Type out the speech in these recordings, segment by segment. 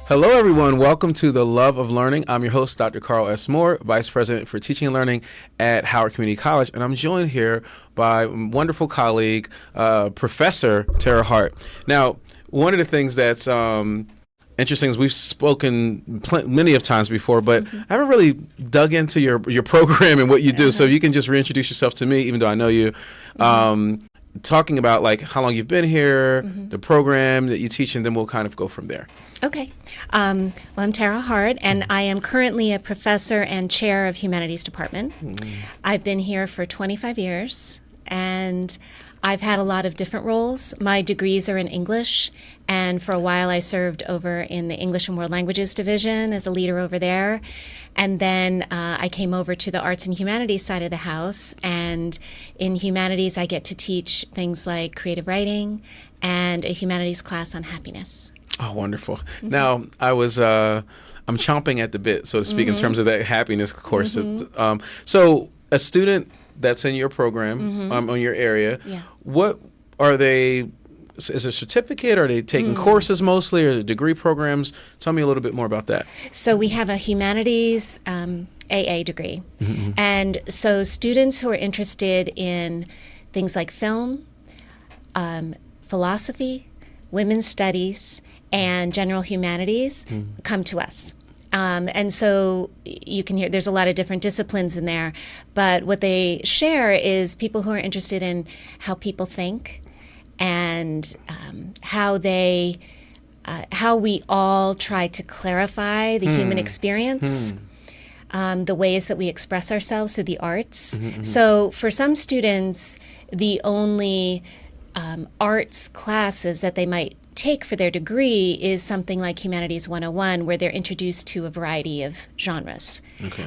Hello, everyone. Welcome to The Love of Learning. I'm your host, Dr. Carl S. Moore, Vice President for Teaching and Learning at Howard Community College, and I'm joined here by wonderful colleague, Professor Tara Hart. Now, one of the things that's interesting is we've spoken many of times before, but I haven't really dug into your program and what you do. So if you can just reintroduce yourself to me, even though I know you. Talking about like how long you've been here, the program that you teach, and then we'll kind of go from there. Okay. Well, I'm Tara Hart, and I am currently a professor and chair of Humanities Department. I've been here for 25 years, and I've had a lot of different roles. My degrees are in English, and for a while I served over in the English and World Languages Division as a leader over there. And then I came over to the Arts and Humanities side of the house, and in Humanities I get to teach things like creative writing and a humanities class on happiness. Oh, wonderful. Now, I'm chomping at the bit, so to speak, in terms of that happiness course. So a student that's in your program, on your area, what are they, is it a certificate? Are they taking courses mostly, or degree programs? Tell me a little bit more about that. So we have a humanities AA degree. And so students who are interested in things like film, philosophy, women's studies, and general humanities come to us. And so you can hear there's a lot of different disciplines in there, but what they share is people who are interested in how people think and how we all try to clarify the human experience, the ways that we express ourselves through the arts. So for some students, the only arts classes that they might take for their degree is something like Humanities 101, where they're introduced to a variety of genres.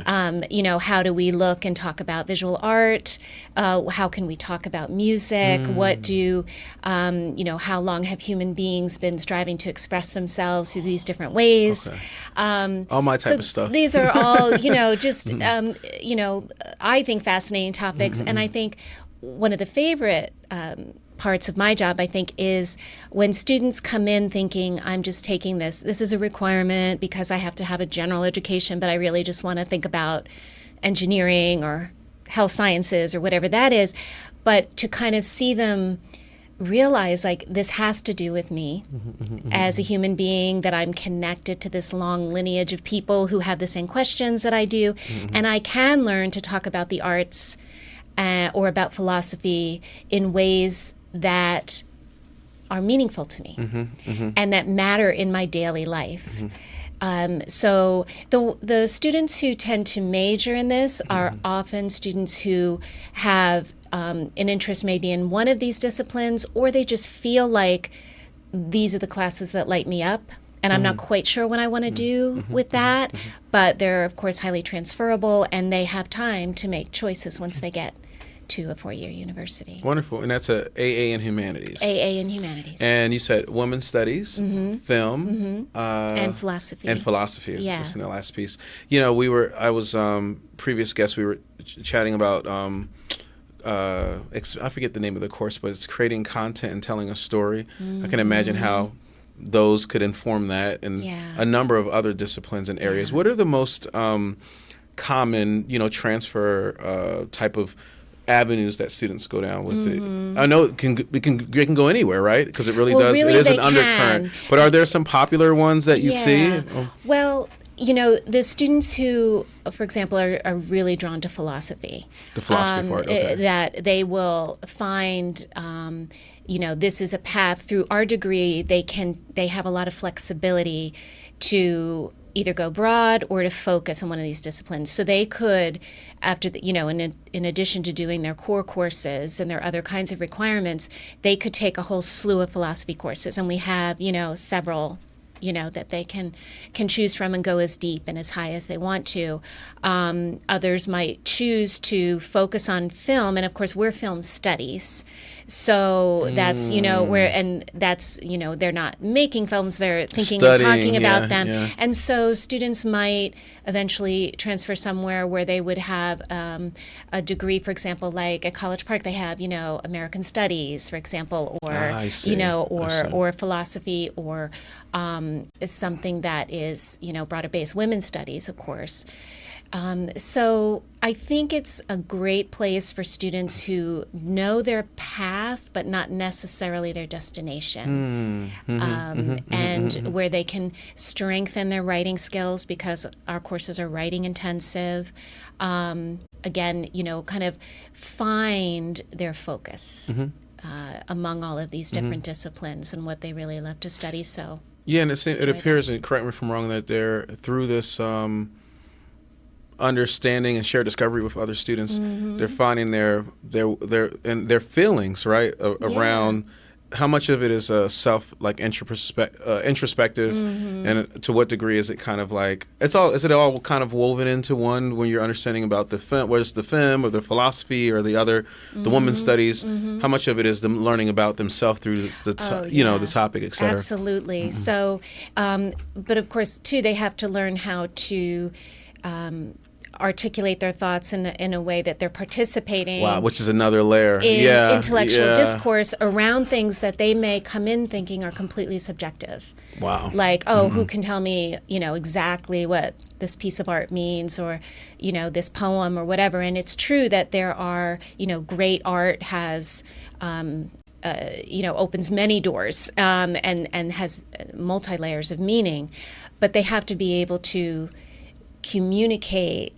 How do we look and talk about visual art? How can we talk about music? What do, how long have human beings been striving to express themselves through these different ways? All my type of stuff. These are all, I think fascinating topics. And I think one of the favorite parts of my job, I think, is when students come in thinking, I'm just taking this is a requirement because I have to have a general education, but I really just want to think about engineering or health sciences or whatever that is. But to kind of see them realize, like, this has to do with me as a human being, that I'm connected to this long lineage of people who have the same questions that I do, and I can learn to talk about the arts or about philosophy in ways that are meaningful to me and that matter in my daily life. So the students who tend to major in this are often students who have an interest maybe in one of these disciplines, or they just feel like these are the classes that light me up. And I'm not quite sure what I want to do with that, but they're, of course, highly transferable, and they have time to make choices once they get to a four-year university. Wonderful. And that's a AA in Humanities. AA in Humanities. And you said women's studies, film, and philosophy. And philosophy. Yeah. That's in the last piece. I was previous guest. We were chatting about I forget the name of the course, but it's creating content and telling a story. I can imagine how those could inform that, and a number of other disciplines and areas. What are the most common, transfer type of avenues that students go down with it? I know it can go anywhere, right? Because it really does. Really, it is an undercurrent. But are there some popular ones that you see? Well, the students who, for example, are really drawn to philosophy. The philosophy part, okay. That they will find, this is a path through our degree. They have a lot of flexibility to either go broad or to focus on one of these disciplines. So they could, after in addition to doing their core courses and their other kinds of requirements, they could take a whole slew of philosophy courses, and we have several that they can choose from and go as deep and as high as they want to. Others might choose to focus on film, and of course we're film studies. So that's, and that's, they're not making films, they're thinking and Studying, talking about yeah, them. yeah. And so students might eventually transfer somewhere where they would have a degree, for example, like at College Park, they have, American Studies, for example, or, I see. or philosophy, or something that is, broader based women's studies, of course. So I think it's a great place for students who know their path, but not necessarily their destination. And where they can strengthen their writing skills, because our courses are writing intensive. Again, kind of find their focus among all of these different disciplines and what they really love to study. So yeah, and it appears, and correct me if I'm wrong, that they're through this understanding and shared discovery with other students, they're finding their feelings, right, around how much of it is introspective, and to what degree is it kind of like is it all kind of woven into one when you're understanding about the film, whether it's the film or the philosophy or the women's studies, how much of it is them learning about themselves through the topic, etc. Absolutely. So, but of course, too, they have to learn how to articulate their thoughts in a way that they're participating. Wow, which is another layer. In intellectual discourse around things that they may come in thinking are completely subjective. Wow. Like, who can tell me, exactly what this piece of art means, or, this poem or whatever. And it's true that there are, great art has, opens many doors and has multi-layers of meaning. But they have to be able to communicate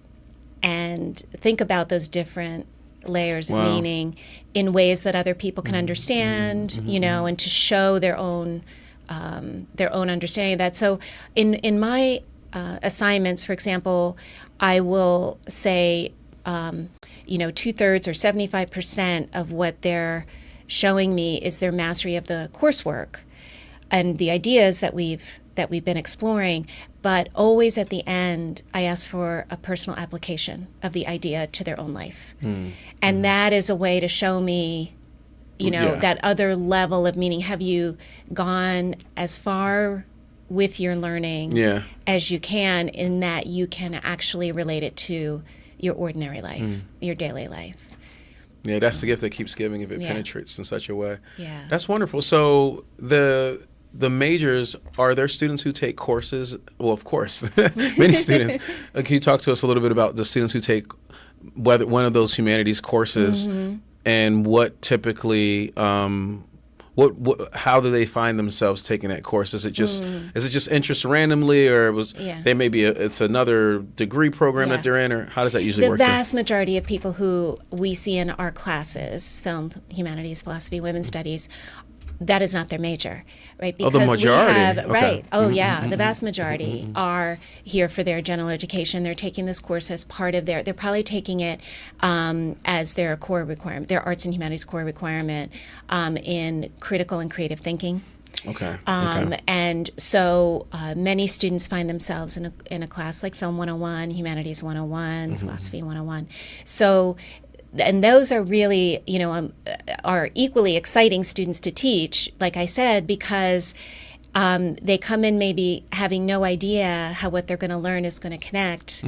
and think about those different layers of meaning in ways that other people can understand, and to show their own understanding of that. So in my assignments, for example, I will say, 2/3 or 75% of what they're showing me is their mastery of the coursework and the ideas that we've been exploring. But always at the end, I ask for a personal application of the idea to their own life. And that is a way to show me, that other level of meaning. Have you gone as far with your learning as you can, in that you can actually relate it to your ordinary life, your daily life? Yeah, that's the gift that keeps giving if it penetrates in such a way. Yeah. That's wonderful. So the majors, are there students who take courses? Well, of course, many students. Can you talk to us a little bit about the students who take whether one of those humanities courses, and what typically, how do they find themselves taking that course? Is it just interest randomly, or it's another degree program that they're in, or how does that usually work? The vast majority of people who we see in our classes, film, humanities, philosophy, women's studies, that is not their major, right? Because the majority. Right. The vast majority are here for their general education. They're taking this course as part of they're probably taking it as their core requirement, their arts and humanities core requirement in critical and creative thinking. Okay. And so many students find themselves in a class like Film 101, Humanities 101, Philosophy 101. So, and those are really, are equally exciting students to teach, like I said, because they come in maybe having no idea how what they're going to learn is going to connect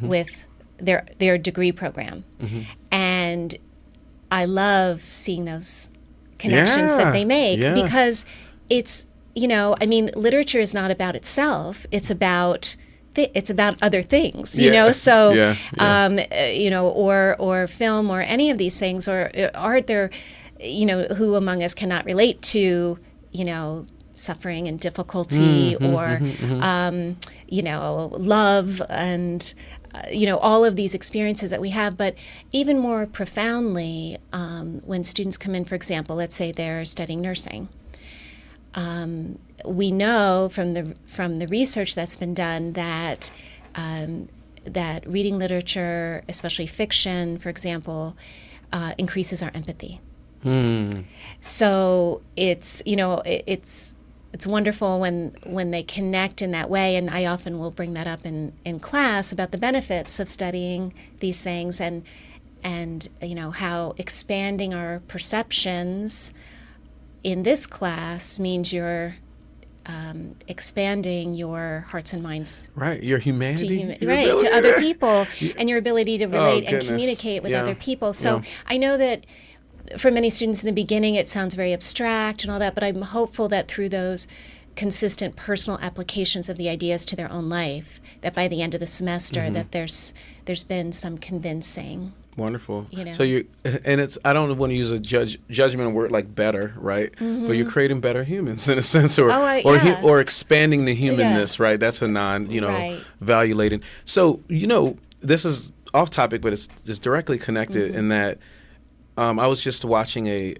with their degree program. And I love seeing those connections that they make, because it's, literature is not about itself. It's about other things, So, or film or any of these things, or art. There, who among us cannot relate to, suffering and difficulty, or love and. All of these experiences that we have, but even more profoundly, when students come in, for example, let's say they're studying nursing. We know from the research that's been done that that reading literature, especially fiction, for example, increases our empathy. So it's wonderful when they connect in that way, and I often will bring that up in class about the benefits of studying these things, and and how expanding our perceptions in this class means you're expanding your hearts and minds, right? Your humanity, to other people, and your ability to relate and goodness. communicate with other people. So I know that for many students in the beginning, it sounds very abstract and all that, but I'm hopeful that through those consistent personal applications of the ideas to their own life, that by the end of the semester, that there's been some convincing. Wonderful. So I don't want to use a judgment word like better, right? But you're creating better humans in a sense, or expanding the humanness, right? That's a value laden. So this is off topic, but it's directly connected in that I was just watching a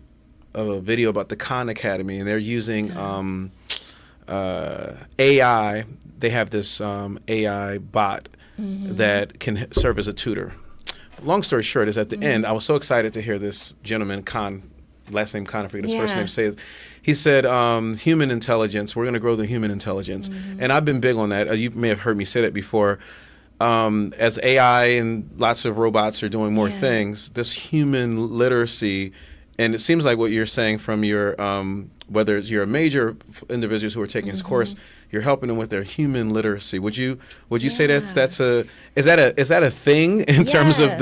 video about the Khan Academy, and they're using AI. They have this AI bot that can serve as a tutor. Long story short is at the end, I was so excited to hear this gentleman, Khan, last name Khan, I forget his first name, say it. He said, human intelligence, we're going to grow the human intelligence. And I've been big on that. You may have heard me say that before. As AI and lots of robots are doing more things, this human literacy, and it seems like what you're saying from your, whether it's you're a major individuals who are taking this course, you're helping them with their human literacy. Would you say is that a thing in terms of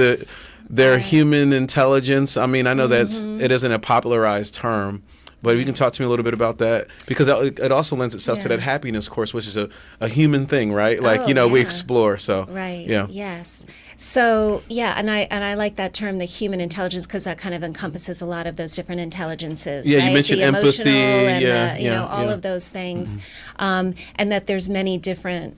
their human intelligence? I mean, I know it isn't a popularized term, but you can talk to me a little bit about that, because it also lends itself to that happiness course, which is a human thing, right? Like we explore. So yes. So and I like that term, the human intelligence, because that kind of encompasses a lot of those different intelligences. Yeah, right? you mentioned the empathy, and all of those things, and that there's many different.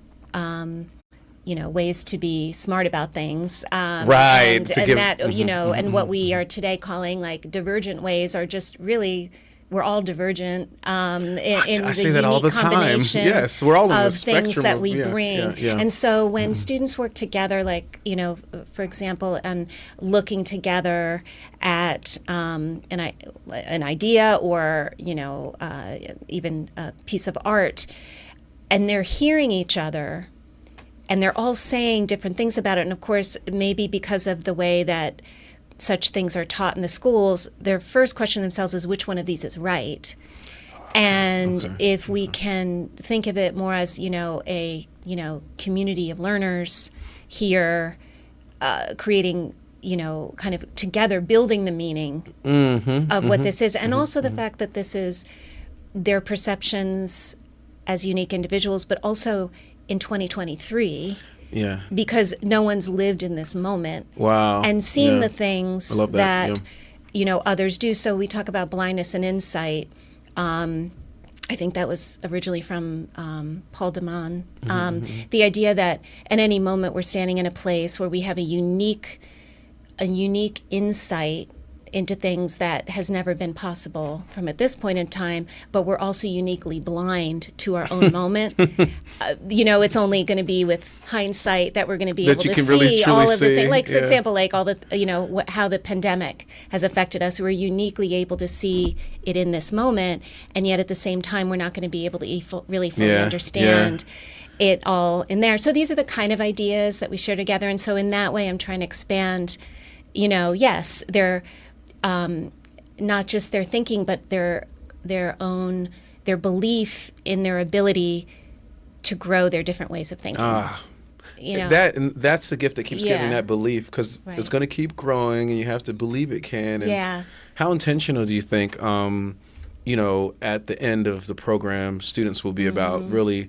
Ways to be smart about things, right? And that and what we are today calling like divergent ways are just really. We're all divergent in I the say that all the time. Yes, we're all in the spectrum things that we bring. And so when students work together, like for example, and looking together at an idea or even a piece of art, and they're hearing each other, and they're all saying different things about it, and of course, maybe because of the way that such things are taught in the schools, their first question themselves is which one of these is right. And if we can think of it more as a community of learners here, creating kind of together building the meaning of what this is, and also the fact that this is their perceptions as unique individuals, but also in 2023. Yeah. Because no one's lived in this moment. Wow. And seen the things that yeah. Others do. So we talk about blindness and insight. I think that was originally from Paul de Man. The idea that at any moment we're standing in a place where we have a unique insight into things that has never been possible from at this point in time, but we're also uniquely blind to our own moment. It's only going to be with hindsight that we're going to be able to see all of the things. Like, for example, like all the, how the pandemic has affected us. We're uniquely able to see it in this moment, and yet at the same time, we're not going to be able to really fully understand it all in there. So these are the kind of ideas that we share together. And so in that way, I'm trying to expand, yes, they're not just their thinking, but their belief in their ability to grow their different ways of thinking. That's the gift that keeps giving, that belief, because it's going to keep growing, and you have to believe it can. And how intentional do you think, at the end of the program, students will be about really?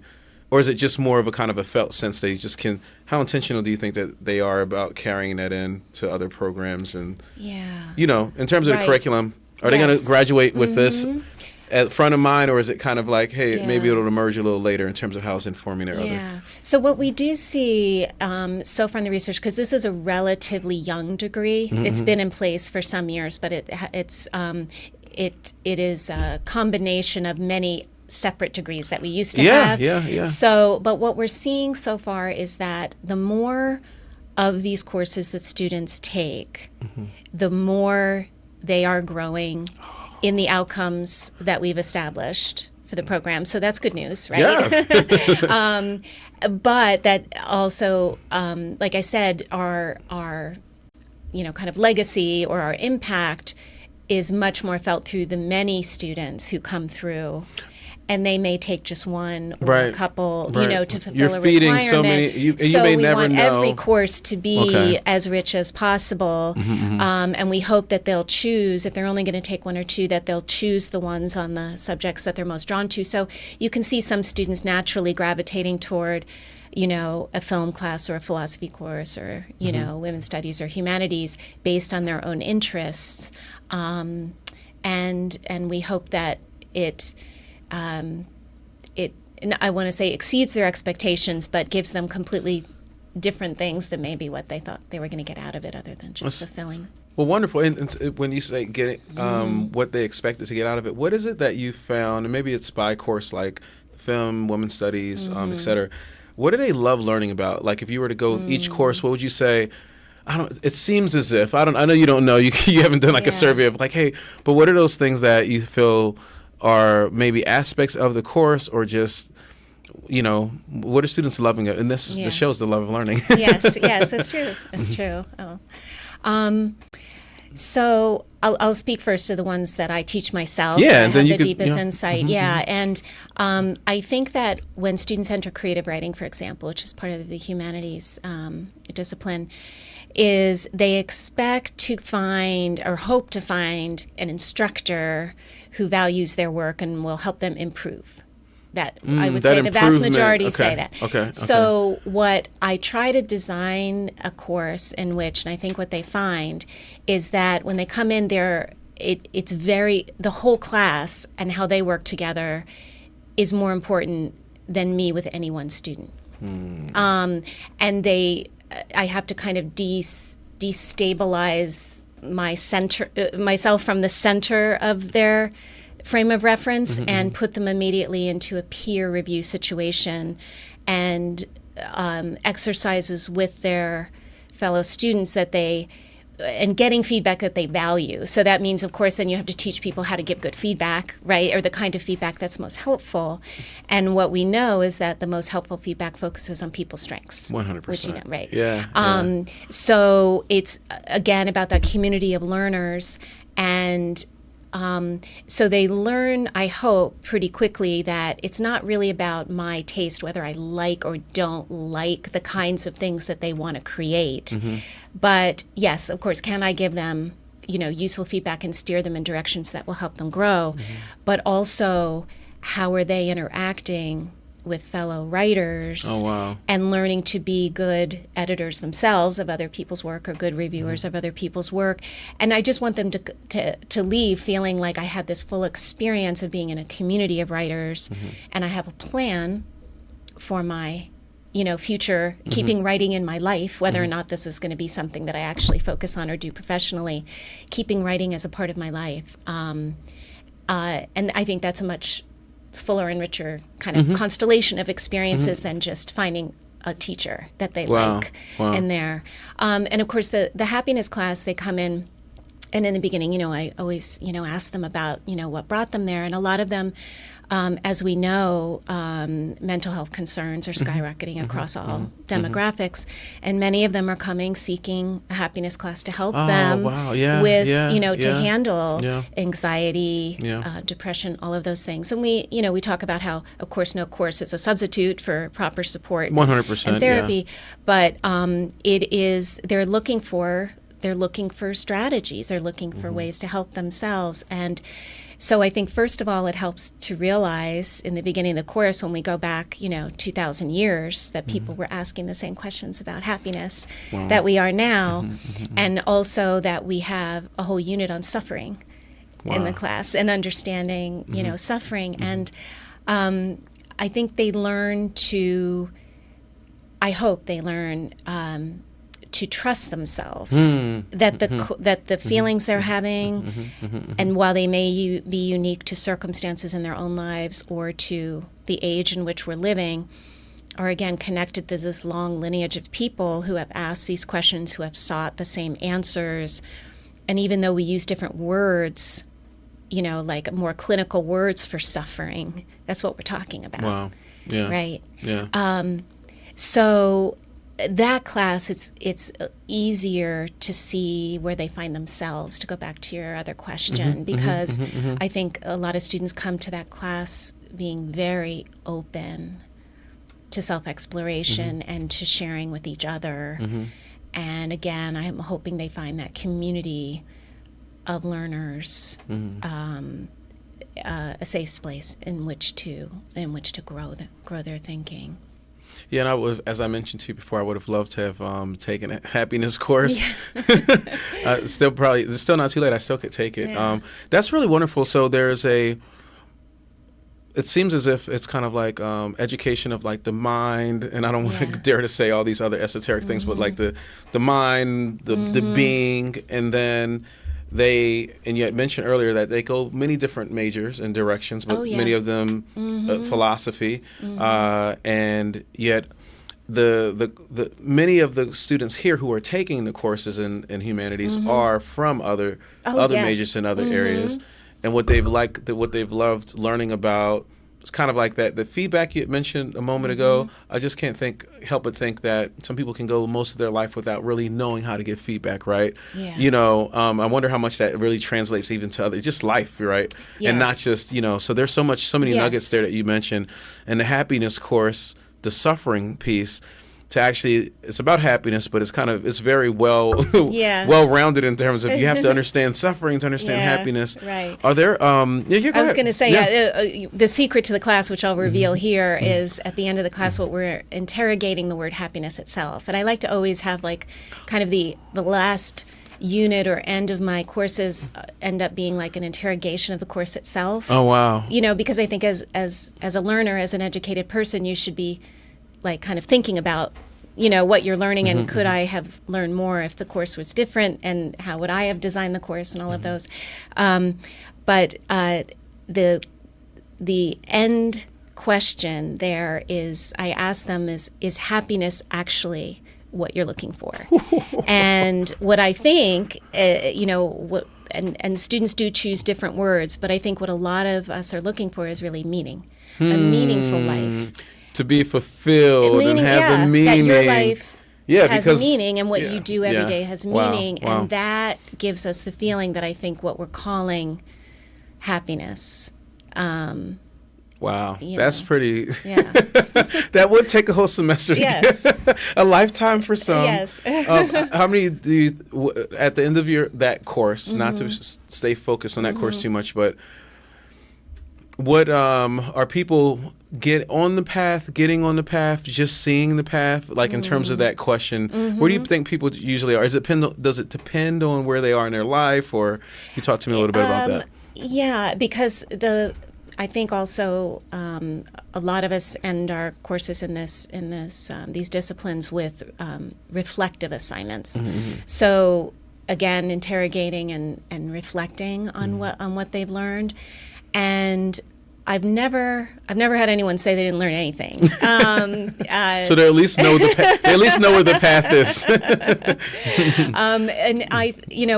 Or is it just more of a kind of a felt sense they just can? How intentional do you think that they are about carrying that in to other programs? And in terms of the curriculum, are they going to graduate with this at front of mind, or is it kind of like, hey, maybe it'll emerge a little later in terms of how it's informing their other? So what we do see so far in the research, because this is a relatively young degree, it's been in place for some years, but it is a combination of many separate degrees that we used to have. So, but what we're seeing so far is that the more of these courses that students take, the more they are growing in the outcomes that we've established for the program. So that's good news, right? Yeah. But that also, like I said, our kind of legacy or our impact is much more felt through the many students who come through. And they may take just one or a couple, to fulfill a feeding requirement. So many, you so may we never want know. every course to be as rich as possible. And we hope that they'll choose, if they're only going to take one or two, that they'll choose the ones on the subjects that they're most drawn to. So you can see some students naturally gravitating toward, a film class or a philosophy course or, women's studies or humanities based on their own interests. And we hope that it I want to say exceeds their expectations, but gives them completely different things than maybe what they thought they were going to get out of it, other than just fulfilling. Well, wonderful. And when you say getting what they expected to get out of it, what is it that you found, and maybe it's by course like film, women's studies, et cetera, what do they love learning about? Like if you were to go each course, what would you say? It seems as if, I know you don't know, you haven't done like a survey of like, hey, but what are those things that you feel are maybe aspects of the course, or just, what are students loving it? And this shows the love of learning. yes, that's true. That's true. So I'll speak first to the ones that I teach myself. Yeah, and then have the deepest insight. And I think that when students enter creative writing, for example, which is part of the humanities discipline, is they expect to find or hope to find an instructor who values their work and will help them improve. That I would say the vast majority say that. Okay. So what I try to design a course in which, and I think what they find, is that when they come in there, it's the whole class and how they work together is more important than me with any one student. And I have to kind of destabilize myself from the center of their frame of reference and put them immediately into a peer review situation and exercises with their fellow students and getting feedback that they value. So that means, of course, then you have to teach people how to give good feedback, right? Or the kind of feedback that's most helpful. And what we know is that the most helpful feedback focuses on people's strengths. 100%. Which, right? Yeah. So it's, again, about that community of learners. And so they learn, I hope, pretty quickly that it's not really about my taste, whether I like or don't like the kinds of things that they want to create. But yes, of course, can I give them, useful feedback and steer them in directions that will help them grow? But also, how are they interacting with fellow writers and learning to be good editors themselves of other people's work or good reviewers of other people's work. And I just want them to leave feeling like I had this full experience of being in a community of writers and I have a plan for my future, keeping writing in my life, whether or not this is going to be something that I actually focus on or do professionally, keeping writing as a part of my life. And I think that's a much fuller and richer kind of constellation of experiences than just finding a teacher that they like in there. And of course, the happiness class, they come in, and in the beginning, I always, ask them about, what brought them there. And a lot of them, as we know, mental health concerns are skyrocketing across all demographics, and many of them are coming seeking a happiness class to help them with, to handle anxiety, depression, all of those things. And we talk about how, of course, no course is a substitute for proper support 100% and therapy, but they're looking for strategies. They're looking for ways to help themselves. And so I think, first of all, it helps to realize in the beginning of the course, when we go back, 2,000 years, that people were asking the same questions about happiness that we are now. And also that we have a whole unit on suffering in the class and understanding, suffering. And I think they learn I hope they learn to trust themselves, that the feelings they're having, and while they may be unique to circumstances in their own lives or to the age in which we're living, are again connected to this long lineage of people who have asked these questions, who have sought the same answers. And even though we use different words, like more clinical words for suffering, that's what we're talking about. Wow. Yeah. Right. Yeah. So that class, it's easier to see where they find themselves, to go back to your other question, because I think a lot of students come to that class being very open to self-exploration and to sharing with each other. And again, I'm hoping they find that community of learners, a safe place in which to grow their thinking. Yeah, and I was, as I mentioned to you before, I would have loved to have taken a happiness course. Yeah. It's still not too late. I still could take it. Yeah. That's really wonderful. So it seems as if it's kind of like education of like the mind, and I don't want to dare to say all these other esoteric things, but like the mind, the being, and then and you had mentioned earlier that they go many different majors and directions, but many of them philosophy, and yet the many of the students here who are taking the courses in humanities are from other majors in other areas, and what they've loved learning about. It's kind of like that. The feedback you had mentioned a moment ago, I just can't help but think that some people can go most of their life without really knowing how to give feedback, right? Yeah. You know, I wonder how much that really translates even to other, just life, right? Yeah. And not just, so there's so many nuggets there that you mentioned. And the happiness course, the suffering piece, it's about happiness, but it's very well-rounded in terms of you have to understand suffering to understand happiness. Right. Are there, I was going to say, the secret to the class, which I'll reveal here, is at the end of the class, what we're interrogating the word happiness itself. And I like to always have like kind of the last unit or end of my courses end up being like an interrogation of the course itself. Oh, wow. Because I think as a learner, as an educated person, you should be like kind of thinking about what you're learning, and could I have learned more if the course was different, and how would I have designed the course, and all of those. But the end question there is, I ask them is happiness actually what you're looking for? And what I think, and students do choose different words, but I think what a lot of us are looking for is really meaning, a meaningful life. To be fulfilled and have a meaning. That your life has because, meaning, and what you do every day has meaning. Wow. And that gives us the feeling that I think what we're calling happiness. Wow, that's pretty. Yeah. That would take a whole semester to get. A lifetime for some. Yes. How many do you, at the end of that course, not to stay focused on that course too much, but what are people getting on the path, just seeing the path, like in terms of that question? Where do you think people usually are? Does it depend on where they are in their life, or you talk to me a little bit about that? Yeah, because I think also a lot of us end our courses in these disciplines with reflective assignments. So again, interrogating and reflecting on what they've learned. And I've never had anyone say they didn't learn anything. So they at least know where the path is.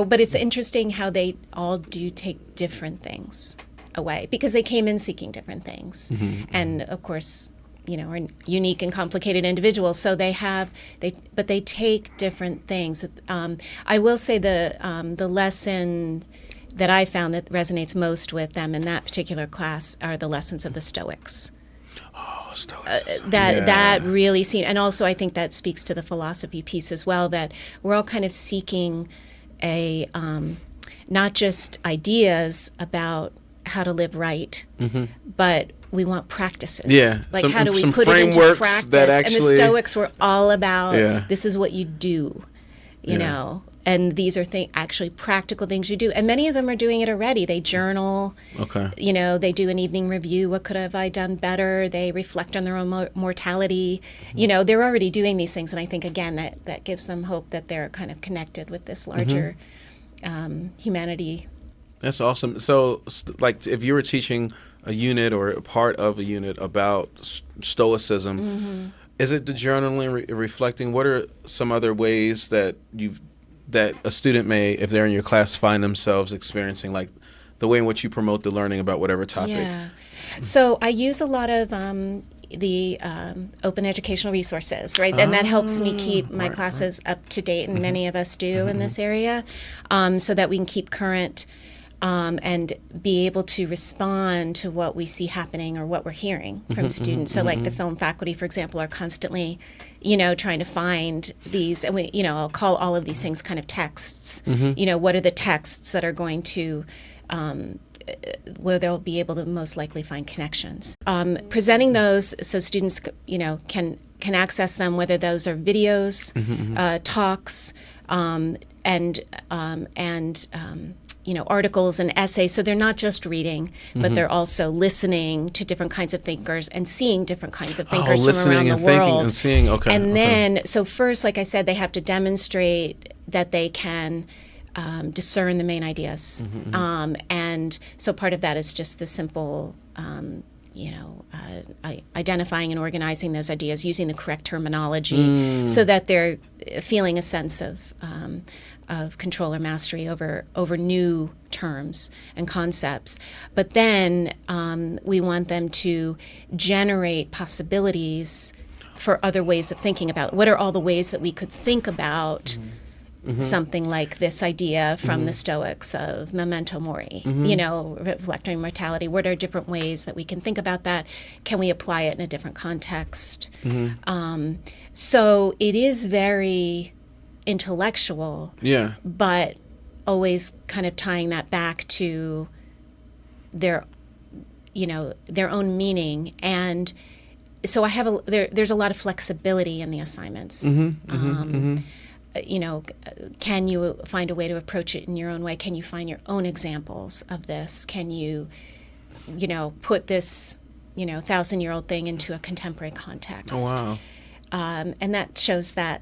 But it's interesting how they all do take different things away, because they came in seeking different things, and of course, are unique and complicated individuals. So they take different things. I will say the lesson that I found that resonates most with them in that particular class are the lessons of the Stoics. Oh, Stoics. That really seems, and also I think that speaks to the philosophy piece as well, that we're all kind of seeking not just ideas about how to live right, but we want practices. Yeah. Like how do we put it into practice? And the Stoics were all about this is what you do, you know. And these are actually practical things you do. And many of them are doing it already. They journal. Okay. They do an evening review. What could have I done better? They reflect on their own mortality. They're already doing these things. And I think, again, that gives them hope that they're kind of connected with this larger humanity. That's awesome. So, like, if you were teaching a unit or a part of a unit about Stoicism, is it the journaling, reflecting? What are some other ways that a student may, if they're in your class, find themselves experiencing, like the way in which you promote the learning about whatever topic? Yeah. So I use a lot of the open educational resources, right? And that helps me keep my classes up to date, and many of us do in this area, so that we can keep current and be able to respond to what we see happening or what we're hearing from students. So like the film faculty, for example, are constantly, trying to find these, and I'll call all of these things kind of texts. What are the texts that are going to, where they'll be able to most likely find connections. Presenting those so students, can access them, whether those are videos, talks, and articles and essays. So they're not just reading, but they're also listening to different kinds of thinkers and seeing different kinds of thinkers from around the world. And seeing, okay. And then, so first, like I said, they have to demonstrate that they can discern the main ideas. And so part of that is just the simple, identifying and organizing those ideas, using the correct terminology, so that they're feeling a sense of control or mastery over new terms and concepts. But then we want them to generate possibilities for other ways of thinking about it. What are all the ways that we could think about something like this idea from the Stoics of memento mori, reflecting mortality? What are different ways that we can think about that? Can we apply it in a different context? So it is very intellectual, but always kind of tying that back to their own meaning. And so I have there's a lot of flexibility in the assignments. Can you find a way to approach it in your own way? Can you find your own examples of this? Can you, put this, 1,000-year-old thing into a contemporary context? Oh, wow. And that shows that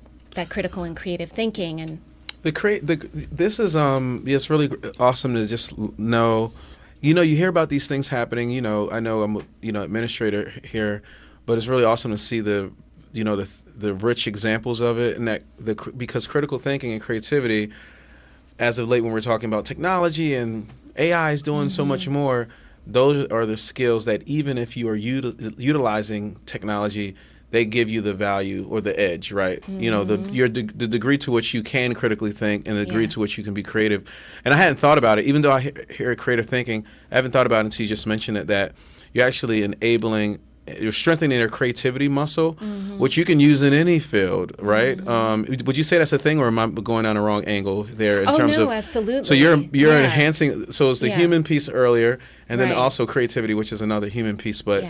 critical and creative thinking. And this is it's really awesome to just know, you hear about these things happening. I know I'm administrator here, but it's really awesome to see the rich examples of it, and because critical thinking and creativity, as of late when we're talking about technology and AI is doing so much more, those are the skills that even if you are utilizing technology, they give you the value or the edge, right? The degree to which you can critically think and the degree to which you can be creative. And I hadn't thought about it, even though I hear creative thinking, I haven't thought about it until you just mentioned it, that you're actually you're strengthening their creativity muscle, which you can use in any field, right? Would you say that's a thing, or am I going down the wrong angle there in terms of? Absolutely. So you're enhancing. So it's the human piece earlier, and then also creativity, which is another human piece. But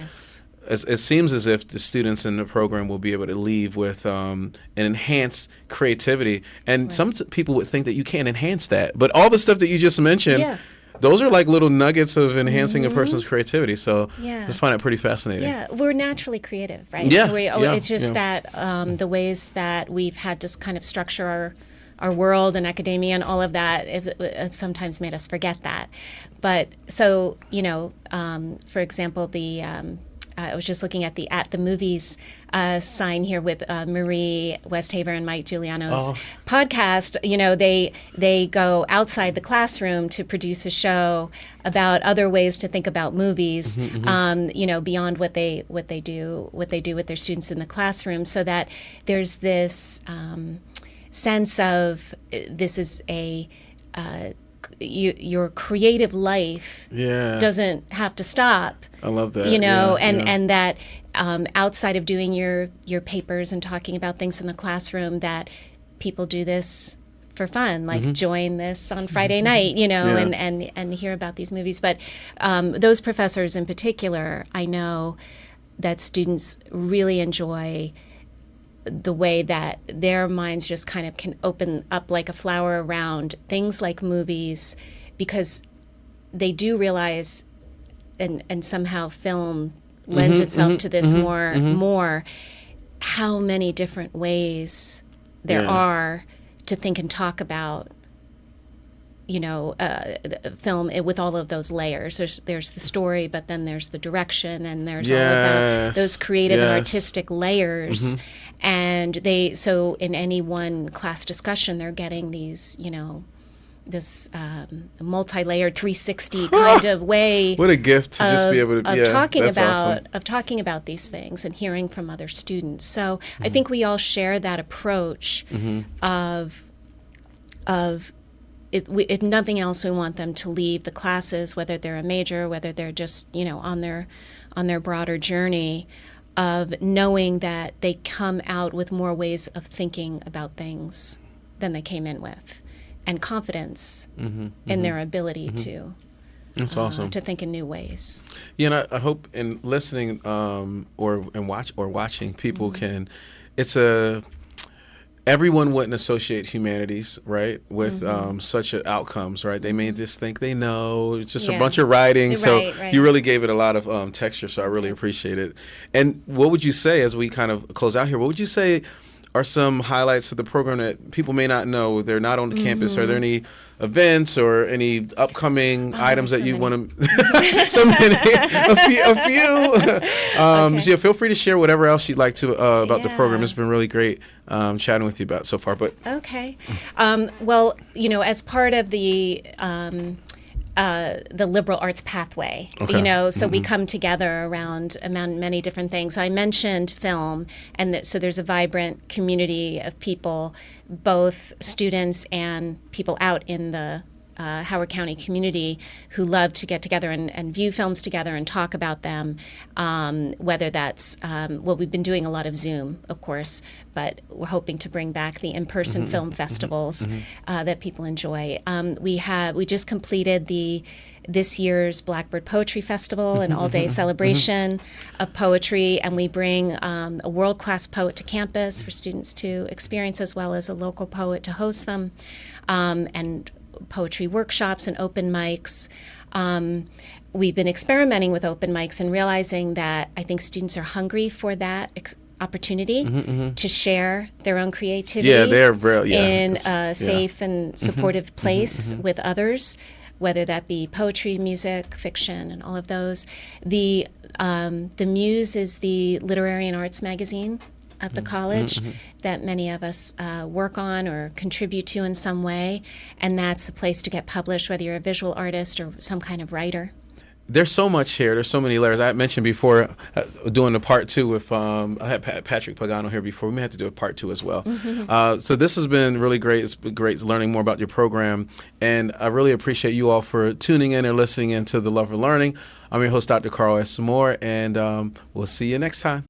it seems as if the students in the program will be able to leave with an enhanced creativity, and some people would think that you can't enhance that, but all the stuff that you just mentioned. Those are like little nuggets of enhancing a person's creativity. So I find it pretty fascinating. Yeah, we're naturally creative, right? Yeah. So it's just that the ways that we've had to kind of structure our world and academia and all of that have sometimes made us forget that. But so, for example, I was just looking at the movies sign here with Marie Westhaver and Mike Giuliano's podcast. They go outside the classroom to produce a show about other ways to think about movies. Beyond what they do with their students in the classroom, so that there's this sense of this is your creative life doesn't have to stop. I love that. And that outside of doing your papers and talking about things in the classroom, that people do this for fun, like join this on Friday night, and hear about these movies. But those professors in particular, I know that students really enjoy the way that their minds just kind of can open up like a flower around things like movies, because they do realize, and somehow film lends itself to this more, how many different ways there are to think and talk about, film with all of those layers. There's the story, but then there's the direction, and there's all of those creative and artistic layers. And so in any one class discussion, they're getting these, multi-layered 360 kind of way. What a gift to just be able to talking about these things and hearing from other students. So I think we all share that approach of if nothing else, we want them to leave the classes, whether they're a major, whether they're just on their broader journey, of knowing that they come out with more ways of thinking about things than they came in with, and confidence in their ability to. That's awesome. To think in new ways. Yeah, and I hope in listening watching, people can. Everyone wouldn't associate humanities, right, with such outcomes, right? They may just think they know. It's just a bunch of writing. So you really gave it a lot of texture, so I really appreciate it. And what would you say, as we kind of close out here, what would you say are some highlights of the program that people may not know? They're not on the campus. Are there any events or any upcoming items that you want to? So many, a few. So yeah, feel free to share whatever else you'd like to about the program. It's been really great chatting with you about so far. But okay, well, as part of the liberal arts pathway, so we come together around many different things. I mentioned film, and so there's a vibrant community of people, both students and people out in the Howard County community, who love to get together and view films together and talk about them, whether that's, we've been doing a lot of Zoom, of course, but we're hoping to bring back the in-person film festivals that people enjoy. We just completed this year's Blackbird Poetry Festival, an all-day celebration of poetry, and we bring a world-class poet to campus for students to experience, as well as a local poet to host them, and poetry workshops and open mics. We've been experimenting with open mics and realizing that I think students are hungry for that opportunity to share their own creativity in a safe and supportive place with others, whether that be poetry, music, fiction, and all of those. The Muse is the literary and arts magazine at the college that many of us work on or contribute to in some way, and that's a place to get published, whether you're a visual artist or some kind of writer. There's so much here. There's so many layers. I had mentioned before doing a part two with I had Patrick Pagano here before. We may have to do a part two as well. So this has been really great. It's been great learning more about your program, and I really appreciate you all for tuning in and listening into The Love of Learning. I'm your host, Dr. Carl S. Moore, and we'll see you next time.